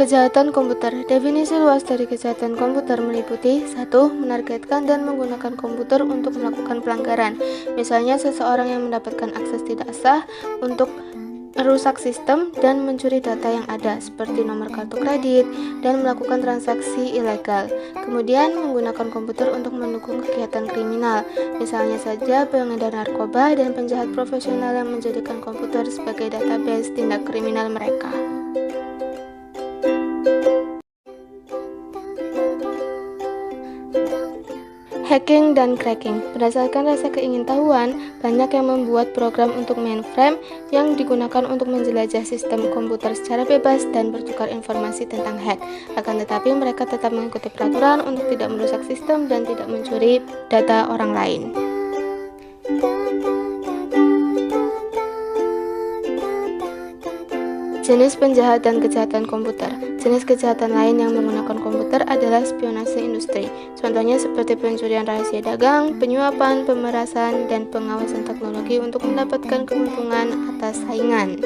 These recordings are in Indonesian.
Kejahatan komputer. Definisi luas dari kejahatan komputer meliputi 1. Menargetkan dan menggunakan komputer untuk melakukan pelanggaran. Misalnya seseorang yang mendapatkan akses tidak sah untuk merusak sistem dan mencuri data yang ada seperti nomor kartu kredit dan melakukan transaksi ilegal. Kemudian menggunakan komputer untuk mendukung kegiatan kriminal. Misalnya saja pengedar narkoba dan penjahat profesional yang menjadikan komputer sebagai database tindak kriminal mereka. Hacking dan cracking. Berdasarkan rasa keingintahuan, banyak yang membuat program untuk mainframe yang digunakan untuk menjelajah sistem komputer secara bebas dan bertukar informasi tentang hack. Akan tetapi mereka tetap mengikuti peraturan untuk tidak merusak sistem dan tidak mencuri data orang lain. Jenis penjahat dan kejahatan komputer. Jenis kejahatan lain yang menggunakan komputer adalah spionase industri. Contohnya seperti pencurian rahasia dagang, penyuapan, pemerasan, dan pengawasan teknologi untuk mendapatkan keuntungan atas saingan.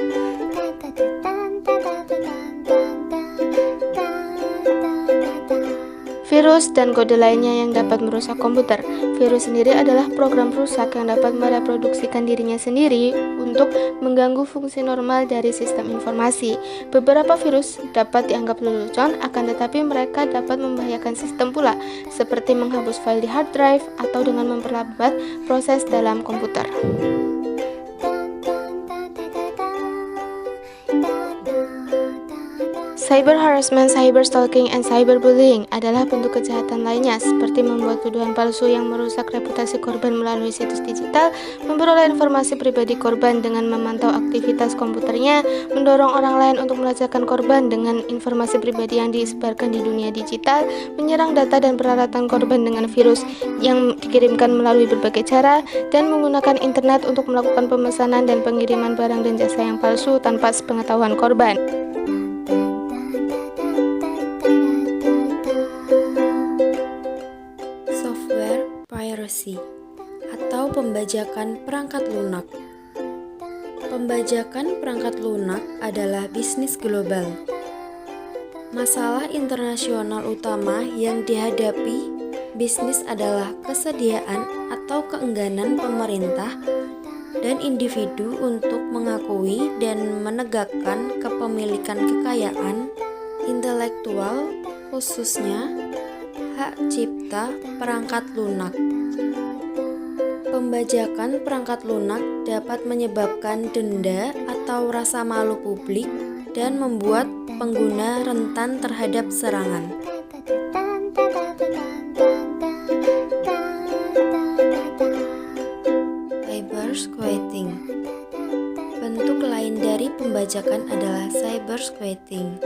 Virus dan kode lainnya yang dapat merusak komputer. Virus sendiri adalah program rusak yang dapat mereproduksikan dirinya sendiri untuk mengganggu fungsi normal dari sistem informasi. Beberapa virus dapat dianggap lelucon, akan tetapi mereka dapat membahayakan sistem pula, seperti menghapus file di hard drive atau dengan memperlambat proses dalam komputer. Cyber harassment, cyber stalking, and cyberbullying adalah bentuk kejahatan lainnya seperti membuat tuduhan palsu yang merusak reputasi korban melalui situs digital, memperoleh informasi pribadi korban dengan memantau aktivitas komputernya, mendorong orang lain untuk melacakkan korban dengan informasi pribadi yang disebarkan di dunia digital, menyerang data dan peralatan korban dengan virus yang dikirimkan melalui berbagai cara, dan menggunakan internet untuk melakukan pemesanan dan pengiriman barang dan jasa yang palsu tanpa sepengetahuan korban. Piracy atau pembajakan perangkat lunak. Pembajakan perangkat lunak adalah bisnis global. Masalah internasional utama yang dihadapi bisnis adalah kesediaan atau keengganan pemerintah dan individu untuk mengakui dan menegakkan kepemilikan kekayaan intelektual, khususnya hak cipta perangkat lunak. Pembajakan perangkat lunak dapat menyebabkan denda atau rasa malu publik dan membuat pengguna rentan terhadap serangan. Cybersquatting. Bentuk lain dari pembajakan adalah cybersquatting.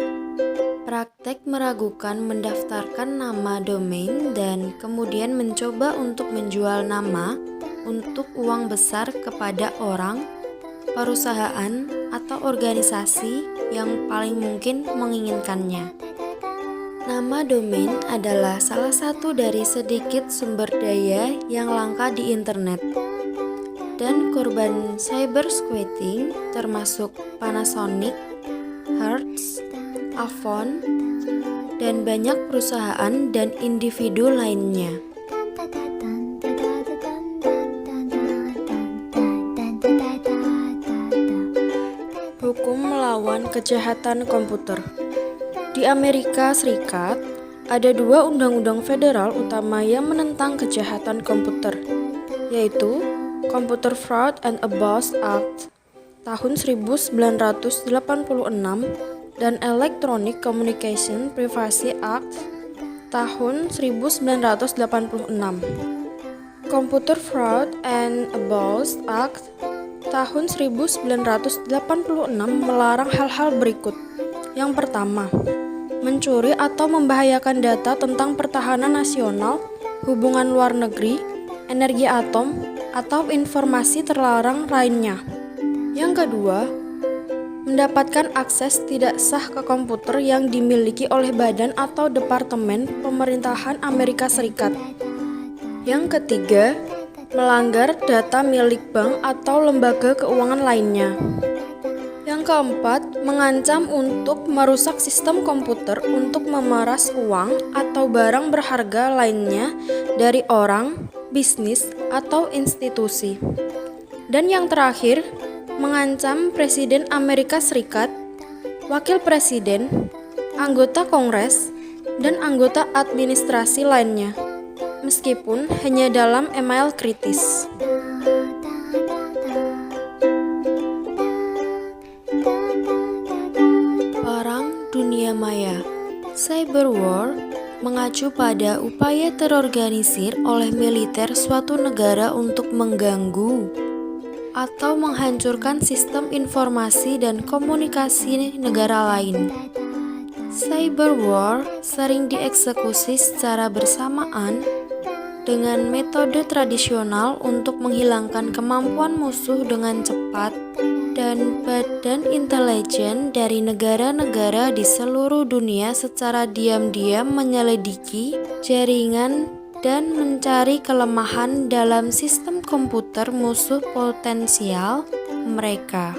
Praktek meragukan mendaftarkan nama domain dan kemudian mencoba untuk menjual nama untuk uang besar kepada orang, perusahaan, atau organisasi yang paling mungkin menginginkannya. Nama domain adalah salah satu dari sedikit sumber daya yang langka di internet. Dan korban cybersquatting termasuk Panasonic, Hertz, Avon, dan banyak perusahaan dan individu lainnya. Hukum melawan kejahatan komputer. Di Amerika Serikat, ada dua undang-undang federal utama yang menentang kejahatan komputer, yaitu Computer Fraud and Abuse Act tahun 1986 dan Electronic Communication Privacy Act tahun 1986. Computer Fraud and Abuse Act tahun 1986 melarang hal-hal berikut. Yang pertama, mencuri atau membahayakan data tentang pertahanan nasional, hubungan luar negeri, energi atom, atau informasi terlarang lainnya. Yang kedua, mendapatkan akses tidak sah ke komputer yang dimiliki oleh badan atau departemen pemerintahan Amerika Serikat. Yang ketiga, melanggar data milik bank atau lembaga keuangan lainnya. Yang Yang keempat, mengancam untuk merusak sistem komputer untuk memeras uang atau barang berharga lainnya dari orang, bisnis, atau institusi. Dan yang terakhir, mengancam Presiden Amerika Serikat, Wakil Presiden, anggota Kongres, dan anggota administrasi lainnya, meskipun hanya dalam email kritis. Perang Dunia Maya. Cyber war mengacu pada upaya terorganisir oleh militer suatu negara untuk mengganggu atau menghancurkan sistem informasi dan komunikasi negara lain. Cyber war sering dieksekusi secara bersamaan dengan metode tradisional untuk menghilangkan kemampuan musuh dengan cepat, dan badan intelijen dari negara-negara di seluruh dunia secara diam-diam menyelidiki jaringan dan mencari kelemahan dalam sistem komputer musuh potensial mereka.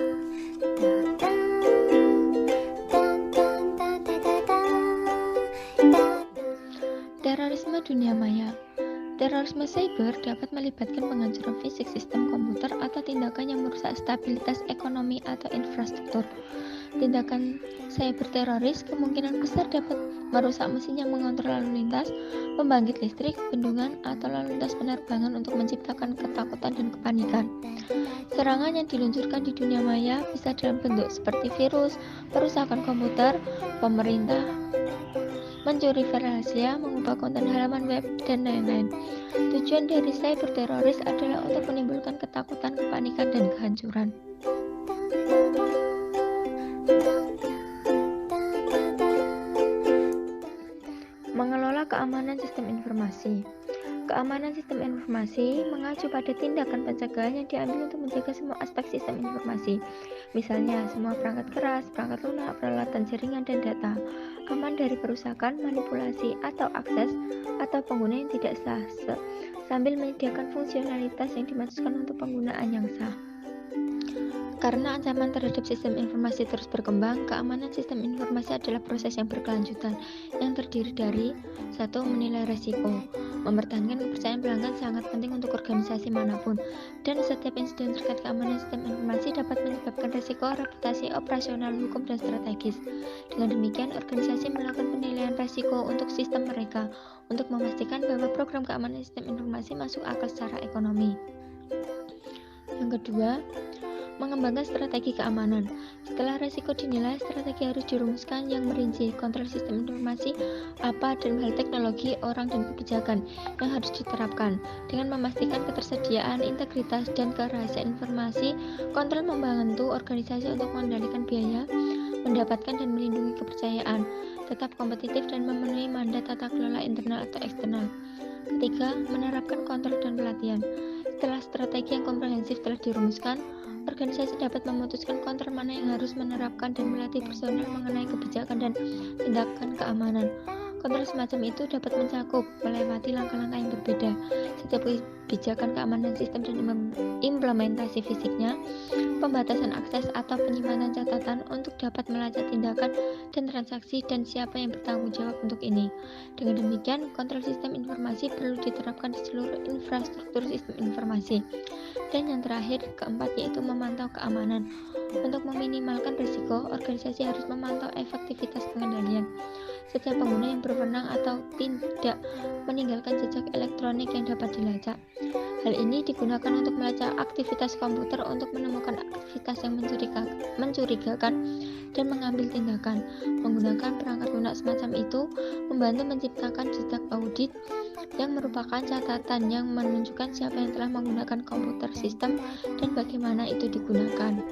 Terorisme dunia maya. Terorisme cyber dapat melibatkan penghancuran fisik sistem komputer atau tindakan yang merusak stabilitas ekonomi atau infrastruktur. Tindakan cyber teroris kemungkinan besar dapat merusak mesin yang mengontrol lalu lintas, pembangkit listrik, bendungan, atau lalu lintas penerbangan untuk menciptakan ketakutan dan kepanikan. Serangan yang diluncurkan di dunia maya bisa dalam bentuk seperti virus, perusakan komputer, pemerintah, mencuri file rahasia, mengubah konten halaman web, dan lain-lain. Tujuan dari cyber teroris adalah untuk menimbulkan ketakutan, kepanikan, dan kehancuran. Mengelola keamanan sistem informasi. Keamanan sistem informasi mengacu pada tindakan pencegahan yang diambil untuk menjaga semua aspek sistem informasi. Misalnya, semua perangkat keras, perangkat lunak, peralatan jaringan, dan data aman dari perusakan, manipulasi, atau akses atau pengguna yang tidak sah, sambil menyediakan fungsionalitas yang dimaksudkan untuk penggunaan yang sah. Karena ancaman terhadap sistem informasi terus berkembang, keamanan sistem informasi adalah proses yang berkelanjutan yang terdiri dari 1. Menilai resiko. Mempertahankan kepercayaan pelanggan sangat penting untuk organisasi manapun, dan setiap insiden terkait keamanan sistem informasi dapat menyebabkan resiko, reputasi, operasional, hukum, dan strategis. Dengan demikian, organisasi melakukan penilaian resiko untuk sistem mereka untuk memastikan bahwa program keamanan sistem informasi masuk akal secara ekonomi. Yang kedua, mengembangkan strategi keamanan. Setelah resiko dinilai, strategi harus dirumuskan yang merinci kontrol sistem informasi, apa dan hal teknologi, orang, dan kebijakan yang harus diterapkan. Dengan memastikan ketersediaan, integritas, dan kerahasiaan informasi, kontrol membantu organisasi untuk mengendalikan biaya, mendapatkan dan melindungi kepercayaan, tetap kompetitif, dan memenuhi mandat tata kelola internal atau eksternal. Ketiga, menerapkan kontrol dan pelatihan. Setelah strategi yang komprehensif telah dirumuskan, organisasi dapat memutuskan kontrol mana yang harus menerapkan dan melatih personel mengenai kebijakan dan tindakan keamanan. Kontrol semacam itu dapat mencakup melewati langkah-langkah yang berbeda. Setiap kebijakan keamanan sistem dan implementasi fisiknya, pembatasan akses atau penyimpanan catatan untuk dapat melacak tindakan dan transaksi dan siapa yang bertanggung jawab untuk ini. Dengan demikian, kontrol sistem informasi perlu diterapkan di seluruh infrastruktur sistem informasi. Dan yang terakhir, keempat, yaitu memantau keamanan. Untuk meminimalkan risiko, organisasi harus memantau efektivitas pengendalian. Setiap pengguna yang berwenang atau tidak meninggalkan jejak elektronik yang dapat dilacak. Hal ini digunakan untuk melacak aktivitas komputer untuk menemukan aktivitas yang mencurigakan dan mengambil tindakan. Menggunakan perangkat lunak semacam itu membantu menciptakan jejak audit yang merupakan catatan yang menunjukkan siapa yang telah menggunakan komputer sistem dan bagaimana itu digunakan.